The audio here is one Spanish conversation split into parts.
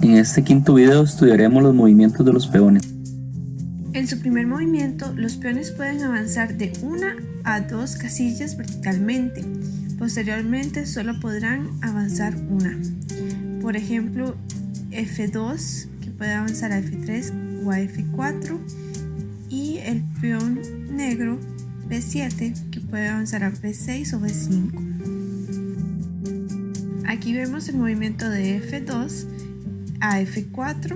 En este quinto video estudiaremos los movimientos de los peones. En su primer movimiento, los peones pueden avanzar de 1 a 2 casillas verticalmente. Posteriormente solo podrán avanzar una. Por ejemplo, F2, que puede avanzar a F3 o a F4, y el peón negro B7, que puede avanzar a B6 o B5. Aquí vemos el movimiento de F2 a F4,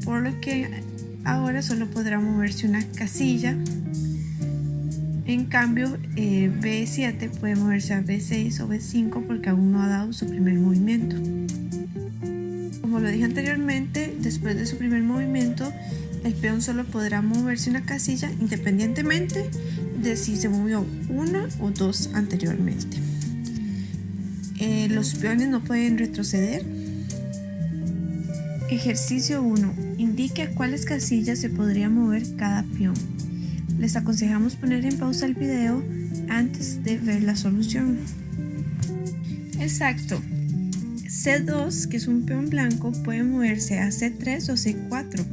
por lo que ahora solo podrá moverse una casilla. En cambio, B7 puede moverse a B6 o B5 porque aún no ha dado su primer movimiento. Como lo dije anteriormente, después de su primer movimiento, el peón solo podrá moverse una casilla independientemente de si se movió una o dos anteriormente. Los peones no pueden retroceder. Ejercicio 1. Indique a cuáles casillas se podría mover cada peón. Les aconsejamos poner en pausa el video antes de ver la solución. Exacto. C2, que es un peón blanco, puede moverse a C3 o C4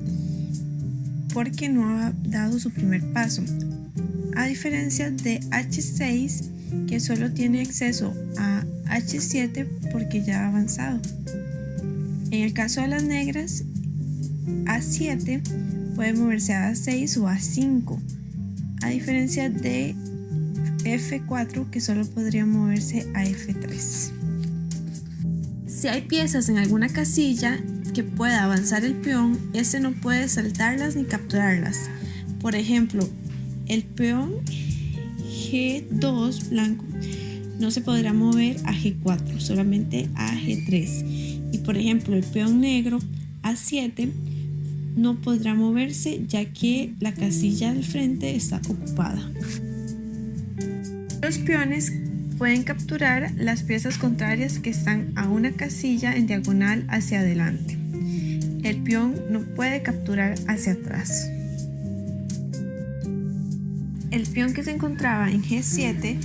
porque no ha dado su primer paso, a diferencia de H6, que solo tiene acceso a H7 porque ya ha avanzado. En el caso de las negras, A7 puede moverse a A6 o A5, a diferencia de F4, que solo podría moverse a F3. Si hay piezas en alguna casilla que pueda avanzar el peón, este no puede saltarlas ni capturarlas. Por ejemplo, el peón G2 blanco no se podrá mover a G4, solamente a G3. Y por ejemplo, el peón negro A7 no podrá moverse ya que la casilla del frente está ocupada. Los peones pueden capturar las piezas contrarias que están a una casilla en diagonal hacia adelante. El peón no puede capturar hacia atrás. El peón que se encontraba en G7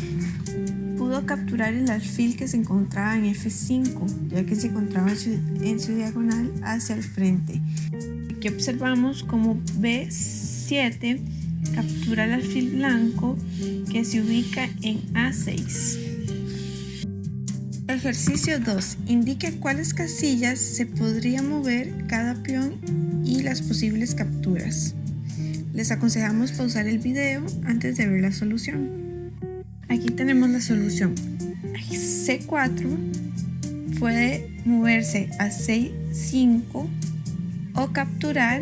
pudo capturar el alfil que se encontraba en F5, ya que se encontraba en su diagonal hacia el frente. Aquí observamos como B7 captura el alfil blanco que se ubica en A6. Ejercicio 2. Indique cuáles casillas se podría mover cada peón y las posibles capturas. Les aconsejamos pausar el video antes de ver la solución. Aquí tenemos la solución. C4 puede moverse a C5 o capturar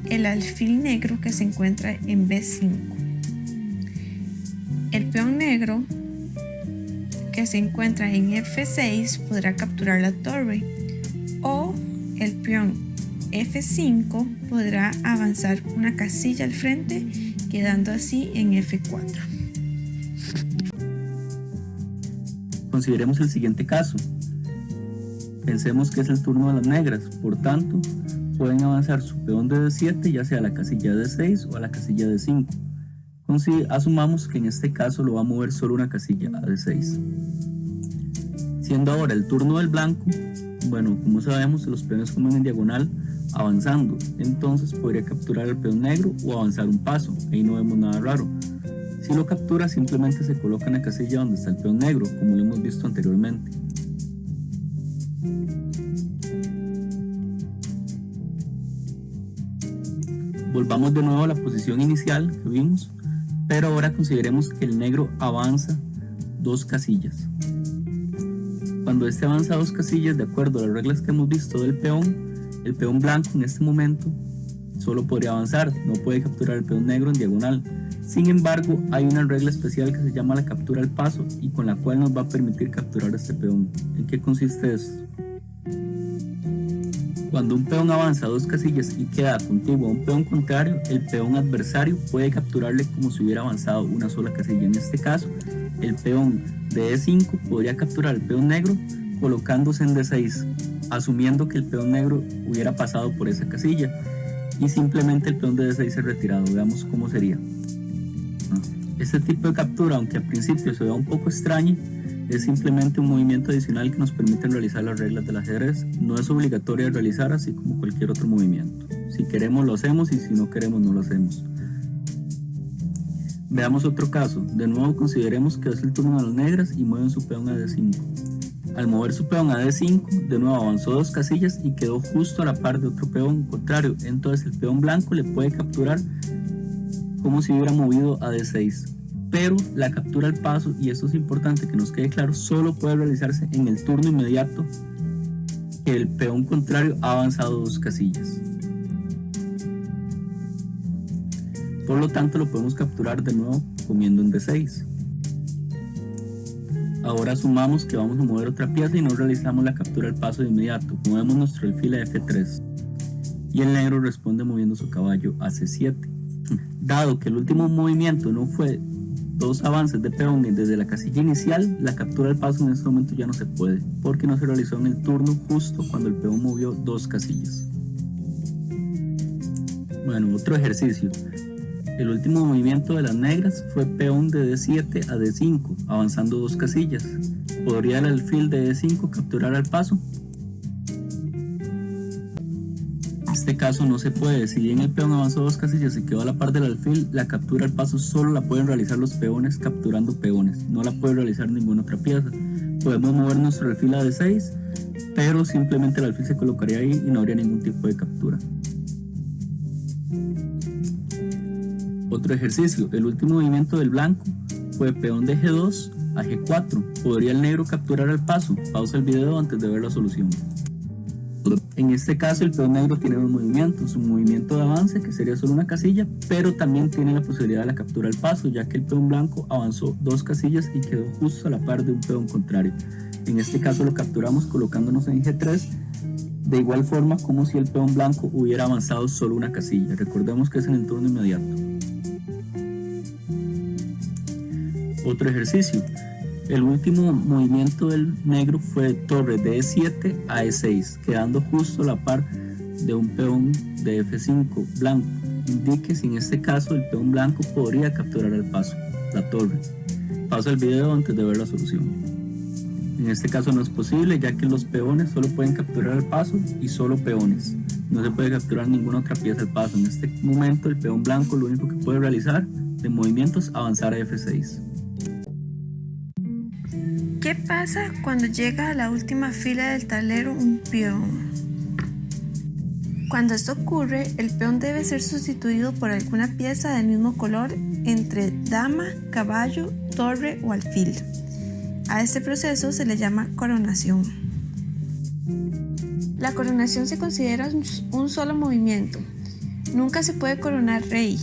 el alfil negro que se encuentra en B5. El peón negro que se encuentra en F6 podrá capturar la torre, o el peón F5 podrá avanzar una casilla al frente, quedando así en F4. Consideremos el siguiente caso. Pensemos que es el turno de las negras, por tanto, pueden avanzar su peón de D7 ya sea a la casilla D6 o a la casilla D5. Asumamos que en este caso lo va a mover solo una casilla, a D6. Siendo ahora el turno del blanco, bueno, como sabemos, los peones comen en diagonal avanzando, entonces podría capturar el peón negro o avanzar un paso, ahí no vemos nada raro. Si lo captura, simplemente se coloca en la casilla donde está el peón negro, como lo hemos visto anteriormente. Volvamos de nuevo a la posición inicial que vimos, pero ahora consideremos que el negro avanza 2 casillas. Cuando este avanza 2 casillas, de acuerdo a las reglas que hemos visto del peón, el peón blanco en este momento solo podría avanzar, no puede capturar el peón negro en diagonal. Sin embargo, hay una regla especial que se llama la captura al paso y con la cual nos va a permitir capturar este peón. ¿En qué consiste esto? Cuando un peón avanza 2 casillas y queda contiguo a un peón contrario, el peón adversario puede capturarle como si hubiera avanzado una sola casilla. En este caso, el peón de E5 podría capturar el peón negro colocándose en D6, asumiendo que el peón negro hubiera pasado por esa casilla y simplemente el peón de D6 se retirado. Veamos cómo sería. Este tipo de captura, aunque al principio se vea un poco extraño, Es simplemente un movimiento adicional que nos permite realizar las reglas del ajedrez. No es obligatorio de realizar, así como cualquier otro movimiento. Si queremos lo hacemos y si no queremos no lo hacemos. Veamos otro caso. De nuevo consideremos que es el turno de las negras y mueven su peón a D5. Al mover su peón a D5, de nuevo avanzó 2 casillas y quedó justo a la par de otro peón contrario. Entonces el peón blanco le puede capturar como si hubiera movido a D6. Pero la captura al paso, y esto es importante que nos quede claro, solo puede realizarse en el turno inmediato que el peón contrario ha avanzado 2 casillas. Por lo tanto lo podemos capturar de nuevo comiendo en D6. Ahora sumamos que vamos a mover otra pieza y no realizamos la captura al paso de inmediato. Movemos nuestro alfil a F3 y el negro responde moviendo su caballo a C7. Dado que el último movimiento no fue 2 avances de peones desde la casilla inicial, la captura al paso en este momento ya no se puede, porque no se realizó en el turno justo cuando el peón movió 2 casillas. Bueno, otro ejercicio. El último movimiento de las negras fue peón de D7 a D5, avanzando 2 casillas. ¿Podría el alfil de D5 capturar al paso? En este caso no se puede. Si bien el peón avanzó 2 casillas y quedó a la par del alfil, la captura al paso solo la pueden realizar los peones capturando peones. No la puede realizar ninguna otra pieza. Podemos mover nuestro alfil a D6, pero simplemente el alfil se colocaría ahí y no habría ningún tipo de captura. Otro ejercicio. El último movimiento del blanco fue peón de G2 a G4. ¿Podría el negro capturar al paso? Pausa el video antes de ver la solución. En este caso el peón negro tiene 2 movimientos, un movimiento de avance que sería solo una casilla, pero también tiene la posibilidad de la captura al paso, ya que el peón blanco avanzó 2 casillas y quedó justo a la par de un peón contrario. En este caso lo capturamos colocándonos en G3, de igual forma como si el peón blanco hubiera avanzado solo una casilla. Recordemos que es en el turno inmediato. Otro ejercicio. El último movimiento del negro fue torre de E7 a E6, quedando justo a la par de un peón de F5 blanco. Indique si en este caso el peón blanco podría capturar al paso, la torre. Pausa el video antes de ver la solución. En este caso no es posible, ya que los peones solo pueden capturar al paso y solo peones. No se puede capturar ninguna otra pieza al paso. En este momento el peón blanco lo único que puede realizar de movimientos es avanzar a F6. ¿Qué pasa cuando llega a la última fila del tablero un peón? Cuando esto ocurre, el peón debe ser sustituido por alguna pieza del mismo color entre dama, caballo, torre o alfil. A este proceso se le llama coronación. La coronación se considera un solo movimiento. Nunca se puede coronar rey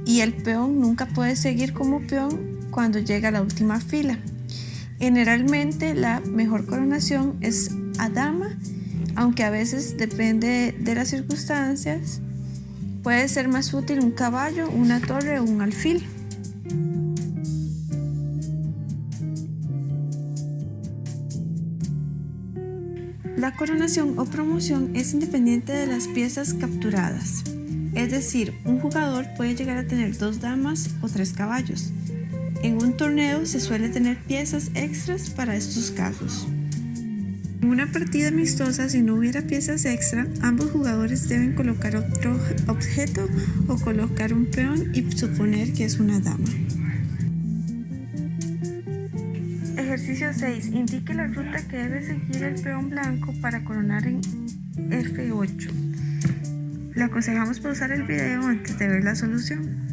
y el peón nunca puede seguir como peón cuando llega a la última fila. Generalmente la mejor coronación es a dama, aunque a veces depende de las circunstancias. Puede ser más útil un caballo, una torre o un alfil. La coronación o promoción es independiente de las piezas capturadas. Es decir, un jugador puede llegar a tener 2 damas o 3 caballos. En un torneo se suele tener piezas extras para estos casos. En una partida amistosa, si no hubiera piezas extra, ambos jugadores deben colocar otro objeto o colocar un peón y suponer que es una dama. Ejercicio 6. Indique la ruta que debe seguir el peón blanco para coronar en F8. Le aconsejamos pausar el video antes de ver la solución.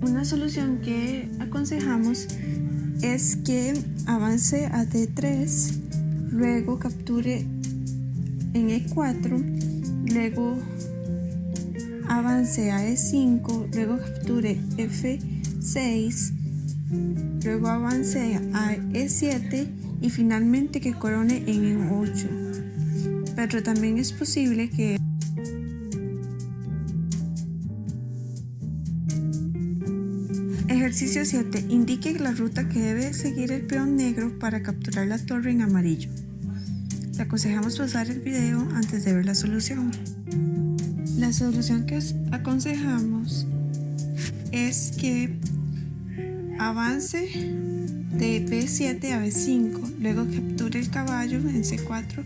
Una solución que aconsejamos es que avance a D3, luego capture en E4, luego avance a E5, luego capture F6, luego avance a E7 y finalmente que corone en E8. Pero también es posible que Ejercicio 7. Indique la ruta que debe seguir el peón negro para capturar la torre en amarillo. Le aconsejamos pausar el video antes de ver la solución. La solución que aconsejamos es que avance de B7 a B5, luego capture el caballo en C4,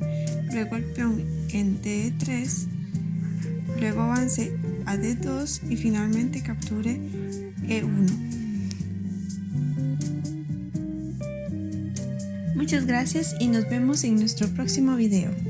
luego el peón en D3, luego avance a D2 y finalmente capture E1. Muchas gracias y nos vemos en nuestro próximo video.